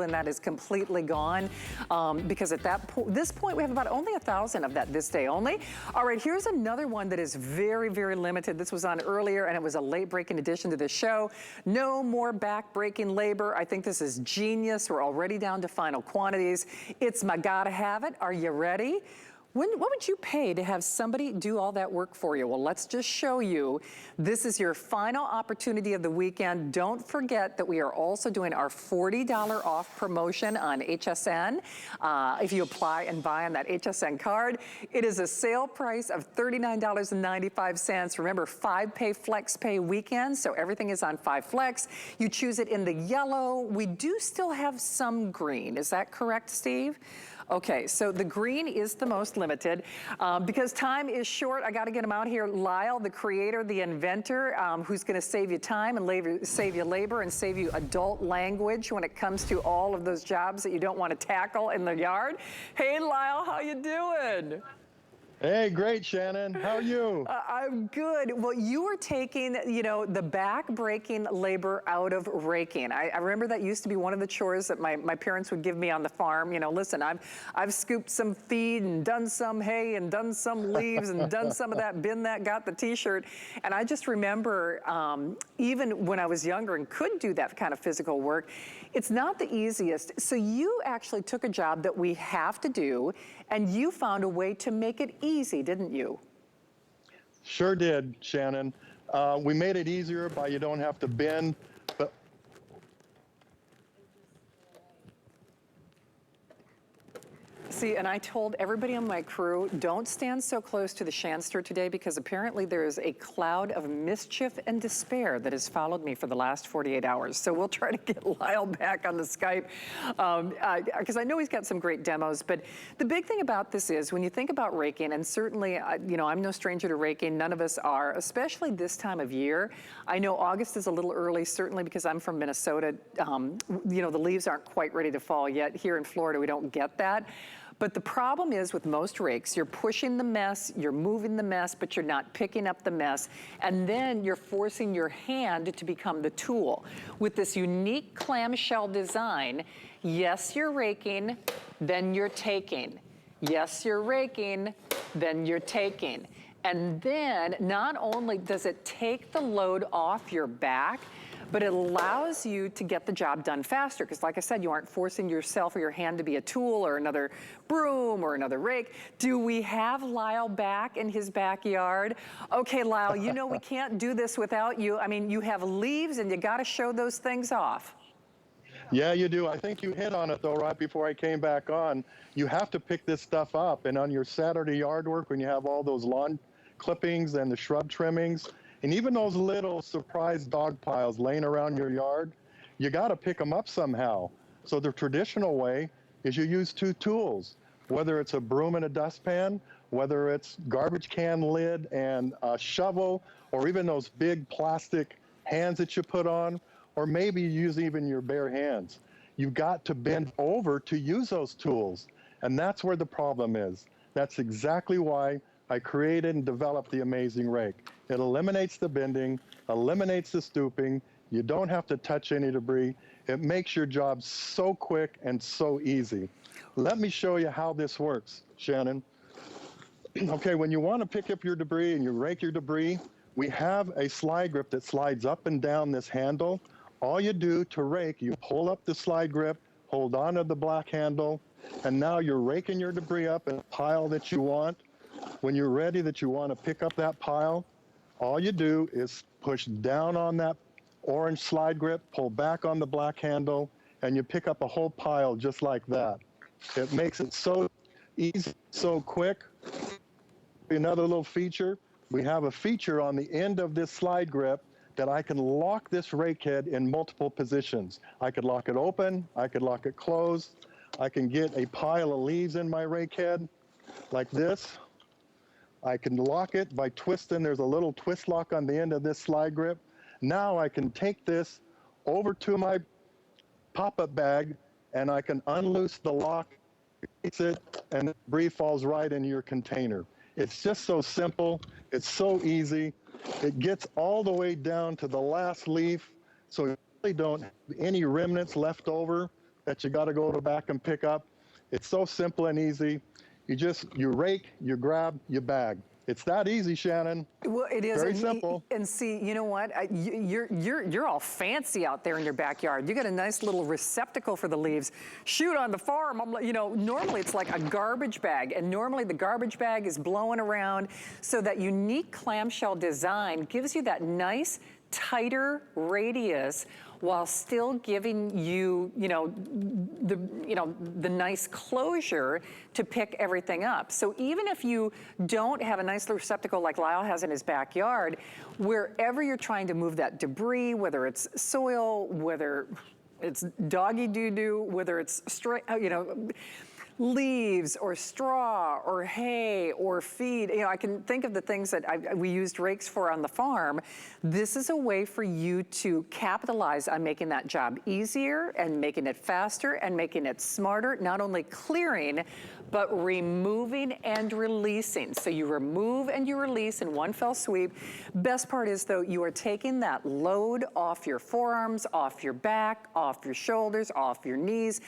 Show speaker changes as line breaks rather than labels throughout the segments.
and that is completely gone because at this point we have about only 1,000 of that this day only. All right, here's another one that is very, very limited. This was on earlier and it was a late breaking addition to the show. No more back breaking labor. I think this is genius. We're already down to final quantities. It's my gotta have it. Are you ready? What would you pay to have somebody do all that work for you? Well, let's just show you. This is your final opportunity of the weekend. Don't forget that we are also doing our $40 off promotion on HSN. If you apply and buy on that HSN card, it is a sale price of $39.95. Remember, 5-pay flex pay weekend, so everything is on 5 flex. You choose it in the yellow. We do still have some green. Is that correct, Steve? Okay, so the green is the most limited. Because time is short, I gotta get him out here. Lyle, the creator, the inventor, who's gonna save you time and save you labor and save you adult language when it comes to all of those jobs that you don't wanna tackle in the yard. Hey Lyle, how you doing?
Hey, great, Shannon. How are you?
I'm good. Well, you were taking, you know, the back-breaking labor out of raking. I remember that used to be one of the chores that my parents would give me on the farm. You know, listen, I've scooped some feed and done some hay and done some leaves and done some of that, been that, got the t-shirt. And I just remember, even when I was younger and could do that kind of physical work, it's not the easiest. So you actually took a job that we have to do and you found a way to make it easy, didn't you?
Sure did, Shannon. We made it easier by you don't have to bend, but
see, and I told everybody on my crew, don't stand so close to the Shanster today because apparently there is a cloud of mischief and despair that has followed me for the last 48 hours. So we'll try to get Lyle back on the Skype because I know he's got some great demos. But the big thing about this is when you think about raking, and certainly, you know, I'm no stranger to raking, none of us are, especially this time of year. I know August is a little early, certainly because I'm from Minnesota. You know, the leaves aren't quite ready to fall yet. Here in Florida, we don't get that. But the problem is with most rakes, you're pushing the mess, you're moving the mess, but you're not picking up the mess. And then you're forcing your hand to become the tool. With this unique clamshell design, yes, you're raking, then you're taking. Yes, you're raking, then you're taking. And then not only does it take the load off your back, but it allows you to get the job done faster. Because like I said, you aren't forcing yourself or your hand to be a tool or another broom or another rake. Do we have Lyle back in his backyard? Okay, Lyle, you know we can't do this without you. I mean, you have leaves and you gotta show those things off.
yeah, you do. I think you hit on it though right before I came back on. You have to pick this stuff up, and on your Saturday yard work when you have all those lawn clippings and the shrub trimmings, and even those little surprise dog piles laying around your yard, you got to pick them up somehow. So the traditional way is you use 2 tools, whether it's a broom and a dustpan, whether it's garbage can lid and a shovel, or even those big plastic hands that you put on, or maybe you use even your bare hands. You've got to bend over to use those tools. And that's where the problem is. That's exactly why I created and developed the Amazing Rake. It eliminates the bending, eliminates the stooping. You don't have to touch any debris. It makes your job so quick and so easy. Let me show you how this works, Shannon. Okay, when you want to pick up your debris and you rake your debris, we have a slide grip that slides up and down this handle. All you do to rake, you pull up the slide grip, hold on to the black handle, and now you're raking your debris up in a pile that you want. When you're ready that you want to pick up that pile, all you do is push down on that orange slide grip, pull back on the black handle, and you pick up a whole pile just like that. It makes it so easy, so quick. Another little feature, we have a feature on the end of this slide grip that I can lock this rake head in multiple positions. I could lock it open, I could lock it closed, I can get a pile of leaves in my rake head like this. I can lock it by twisting. There's a little twist lock on the end of this slide grip. Now I can take this over to my pop-up bag and I can unloose the lock, fix it, and the debris falls right into your container. It's just so simple. It's so easy. It gets all the way down to the last leaf, so you really don't have any remnants left over that you got to go to the back and pick up. It's so simple and easy. You rake, you grab, you bag. It's that easy, Shannon.
Well, it is
Very simple.
And see, you know what? You're all fancy out there in your backyard. You got a nice little receptacle for the leaves. Shoot, on the farm, normally it's like a garbage bag, and normally the garbage bag is blowing around. So that unique clamshell design gives you that nice, tighter radius, while still giving you, the nice closure to pick everything up. So even if you don't have a nice little receptacle like Lyle has in his backyard, wherever you're trying to move that debris, whether it's soil, whether it's doggy doo-doo, whether it's leaves or straw or hay or feed. I can think of the things that we used rakes for on the farm. This is a way for you to capitalize on making that job easier and making it faster and making it smarter, not only clearing, but removing and releasing. So you remove and you release in one fell sweep. Best part is, though, you are taking that load off your forearms, off your back, off your shoulders, off your knees.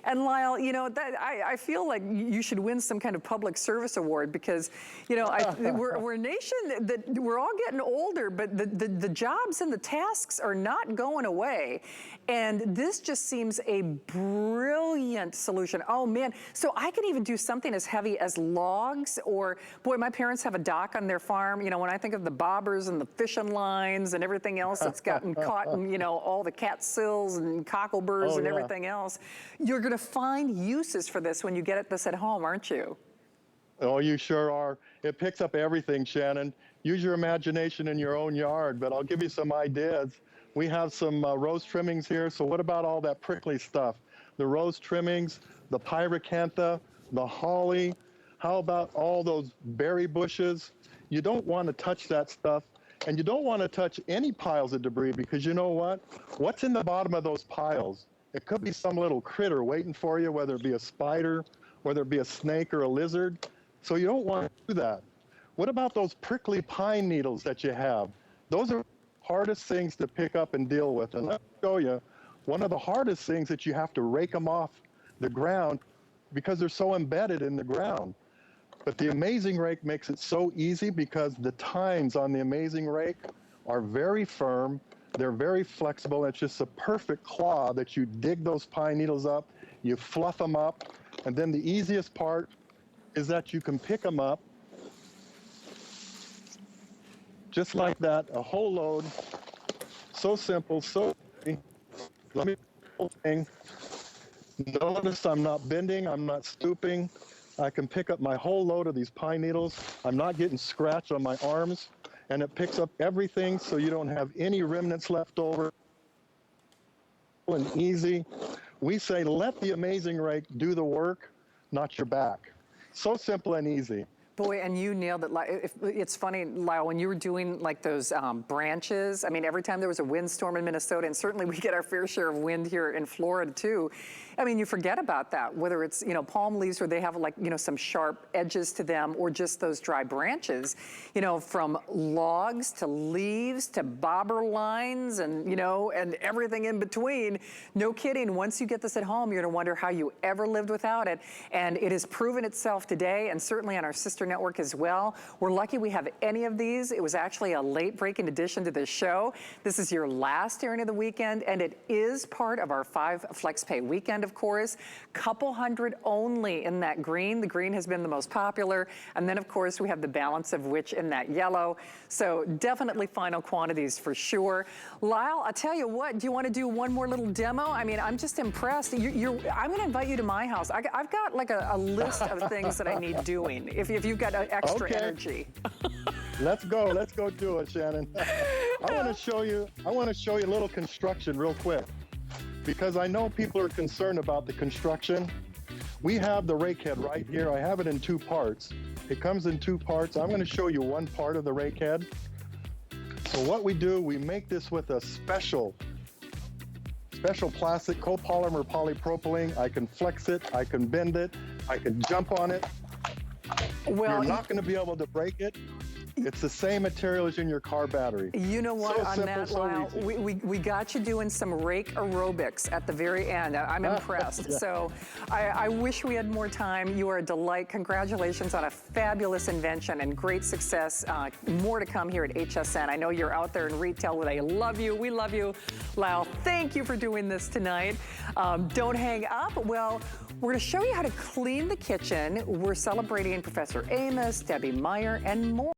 And Lyle, I feel like you should win some kind of public service award, because, we're a nation that we're all getting older, but the jobs and the tasks are not going away. And this just seems a brilliant solution. Oh man, so I can even do something as heavy as logs, or, boy, my parents have a dock on their farm. When I think of the bobbers and the fishing lines and everything else that's gotten caught in, all the catsills and cockleburs and everything else, you're gonna find uses for this when you get this at home, aren't you?
Oh, you sure are. It picks up everything, Shannon. Use your imagination in your own yard, but I'll give you some ideas. We have some rose trimmings here, so what about all that prickly stuff? The rose trimmings, the pyracantha, the holly, how about all those berry bushes? You don't want to touch that stuff, and you don't want to touch any piles of debris, because you know what? What's in the bottom of those piles? It could be some little critter waiting for you, whether it be a spider, whether it be a snake or a lizard. So you don't want to do that. What about those prickly pine needles that you have? Those are hardest things to pick up and deal with. And let me show you one of the hardest things, that you have to rake them off the ground because they're so embedded in the ground. But the Amazing Rake makes it so easy, because the tines on the Amazing Rake are very firm. They're very flexible. It's just a perfect claw that you dig those pine needles up, you fluff them up, and then the easiest part is that you can pick them up just like that, a whole load. So simple, so easy. Let me do the whole thing. Notice I'm not bending, I'm not stooping. I can pick up my whole load of these pine needles. I'm not getting scratched on my arms, and it picks up everything, so you don't have any remnants left over. And easy. We say, let the Amazing Rake do the work, not your back. So simple and easy.
Boy, and you nailed it. It's funny, Lyle, when you were doing like those branches, I mean, every time there was a windstorm in Minnesota, and certainly we get our fair share of wind here in Florida too, I mean, you forget about that, whether it's, palm leaves where they have like, some sharp edges to them, or just those dry branches, from logs to leaves to bobber lines and, and everything in between. No kidding. Once you get this at home, you're gonna wonder how you ever lived without it. And it has proven itself today, and certainly on our sister network as well. We're lucky we have any of these. It was actually a late breaking addition to this show. This is your last airing of the weekend, and it is part of our 5 Flex Pay weekend, of course. Couple hundred only in that green. The green has been the most popular. And then, of course, we have the balance of which in that yellow. So definitely final quantities for sure. Lyle, I'll tell you what, do you want to do one more little demo? I mean, I'm just impressed. I'm going to invite you to my house. I've got like a list of things that I need doing if you've got extra energy.
Let's go do it, Shannon. I want to show you a little construction real quick, because I know people are concerned about the construction. We have the rake head right here. I have it in 2 parts. It comes in 2 parts. I'm going to show you one part of the rake head. So what we do, we make this with a special plastic copolymer polypropylene. I can flex it, I can bend it, I can jump on it. Well, you're not going to be able to break it. It's the same material as in your car battery.
You know what,
So
on
simple,
that,
so
Lyle,
easy.
we got you doing some rake aerobics at the very end. I'm impressed.
Yeah.
So I wish we had more time. You are a delight. Congratulations on a fabulous invention and great success. More to come here at HSN. I know you're out there in retail where they love you. We love you. Lyle, thank you for doing this tonight. Don't hang up. Well, we're going to show you how to clean the kitchen. We're celebrating Professor Amos, Debbie Meyer, and more.